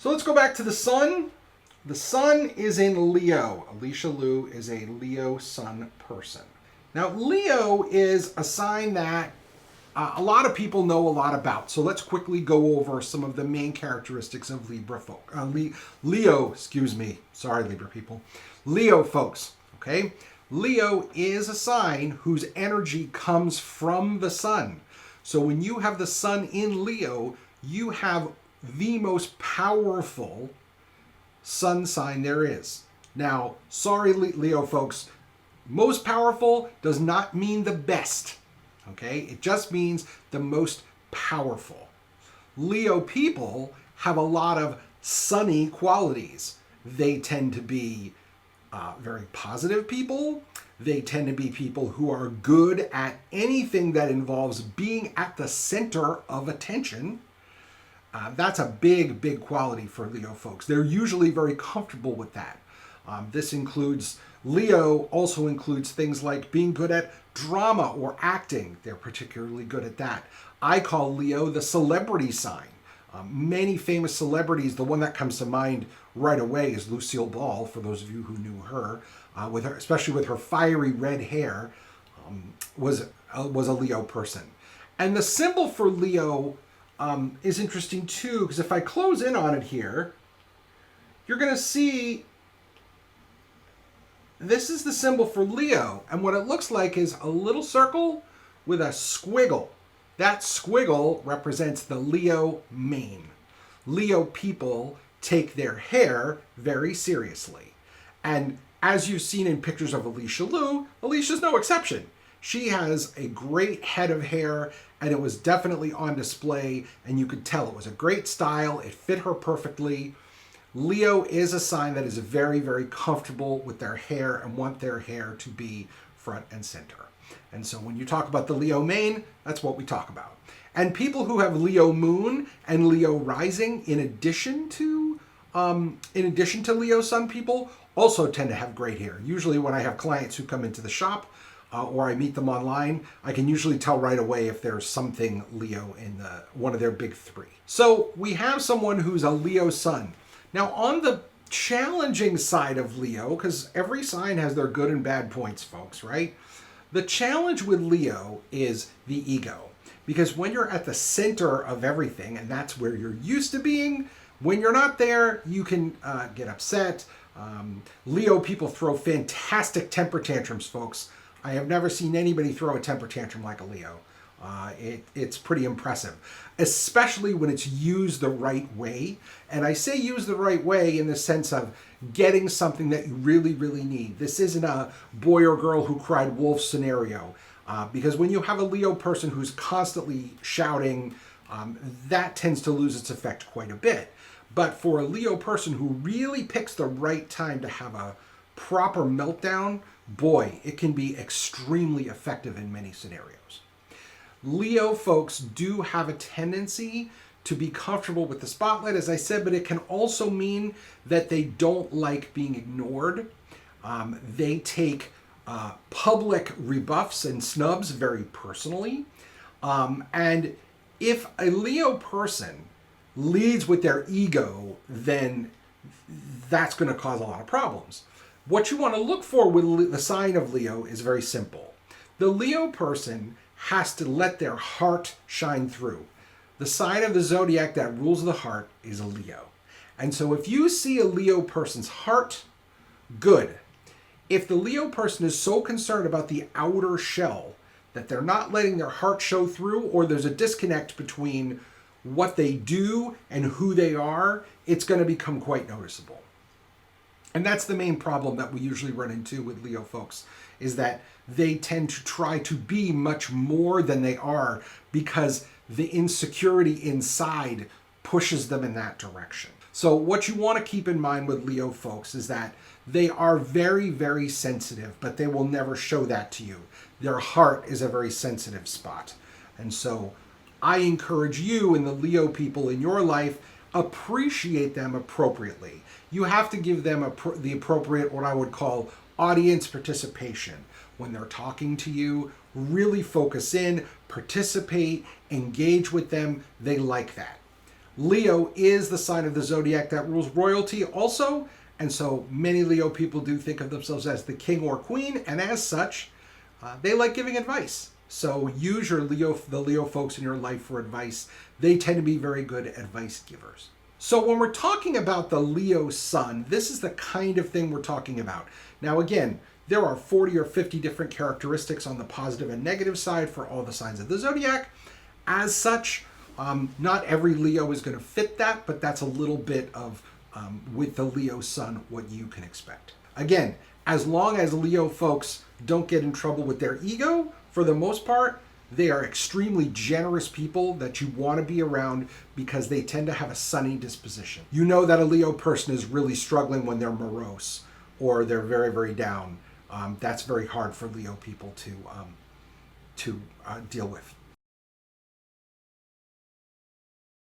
So let's go back to the sun. The sun is in Leo. Alysa Liu is a Leo sun person. Now, Leo is a sign that a lot of people know a lot about. So let's quickly go over some of the main characteristics of Leo, excuse me. Sorry, Libra people. Leo folks, okay? Leo is a sign whose energy comes from the sun. So when you have the sun in Leo, you have the most powerful sun sign there is. Now, sorry, Leo folks, most powerful does not mean the best, okay? It just means the most powerful. Leo people have a lot of sunny qualities. They tend to be very positive people. They tend to be people who are good at anything that involves being at the center of attention. That's a big, big quality for Leo folks. They're usually very comfortable with that. Leo also includes things like being good at drama or acting. They're particularly good at that. I call Leo the celebrity sign. Many famous celebrities, the one that comes to mind right away is Lucille Ball, for those of you who knew her, especially with her fiery red hair, was a Leo person. And the symbol for Leo is interesting too, because if I close in on it here, you're going to see this is the symbol for Leo. And what it looks like is a little circle with a squiggle. That squiggle represents the Leo mane. Leo people take their hair very seriously. And as you've seen in pictures of Alysa Liu, Alicia's no exception. She has a great head of hair, and it was definitely on display, and you could tell it was a great style. It fit her perfectly. Leo is a sign that is very, very comfortable with their hair and want their hair to be front and center. And so when you talk about the Leo mane, that's what we talk about. And people who have Leo moon and Leo rising, in addition to Leo sun people, also tend to have great hair. Usually when I have clients who come into the shop, or I meet them online, I can usually tell right away if there's something Leo in one of their big three. So we have someone who's a Leo sun. Now on the challenging side of Leo, because every sign has their good and bad points, folks, right? The challenge with Leo is the ego. Because when you're at the center of everything, and that's where you're used to being, when you're not there, you can get upset. Leo people throw fantastic temper tantrums, folks. I have never seen anybody throw a temper tantrum like a Leo. It's pretty impressive, especially when it's used the right way. And I say use the right way in the sense of getting something that you really, really need. This isn't a boy or girl who cried wolf scenario. Because when you have a Leo person who's constantly shouting, that tends to lose its effect quite a bit. But for a Leo person who really picks the right time to have a proper meltdown, boy, it can be extremely effective in many scenarios. Leo folks do have a tendency to be comfortable with the spotlight, as I said, but it can also mean that they don't like being ignored. They take public rebuffs and snubs very personally. And if a Leo person leads with their ego, then that's going to cause a lot of problems. What you want to look for with the sign of Leo is very simple. The Leo person has to let their heart shine through. The sign of the zodiac that rules the heart is a Leo. And so if you see a Leo person's heart, good. If the Leo person is so concerned about the outer shell that they're not letting their heart show through, or there's a disconnect between what they do and who they are, it's going to become quite noticeable. And that's the main problem that we usually run into with Leo folks, is that they tend to try to be much more than they are because the insecurity inside pushes them in that direction. So what you want to keep in mind with Leo folks is that they are very, very sensitive, but they will never show that to you. Their heart is a very sensitive spot. And so I encourage you and the Leo people in your life, appreciate them appropriately. You have to give them the appropriate, what I would call, audience participation. When they're talking to you, really focus in, participate, engage with them. They like that. Leo is the sign of the zodiac that rules royalty also, and so many Leo people do think of themselves as the king or queen, and as such, they like giving advice. So use the Leo folks in your life for advice. They tend to be very good advice givers. So when we're talking about the Leo sun, this is the kind of thing we're talking about. Now again, there are 40 or 50 different characteristics on the positive and negative side for all the signs of the zodiac. As such, not every Leo is going to fit that, but that's a little bit of, with the Leo sun, what you can expect. Again, as long as Leo folks don't get in trouble with their ego, for the most part, they are extremely generous people that you want to be around because they tend to have a sunny disposition. You know that a Leo person is really struggling when they're morose or they're very, very down. That's very hard for Leo people to deal with.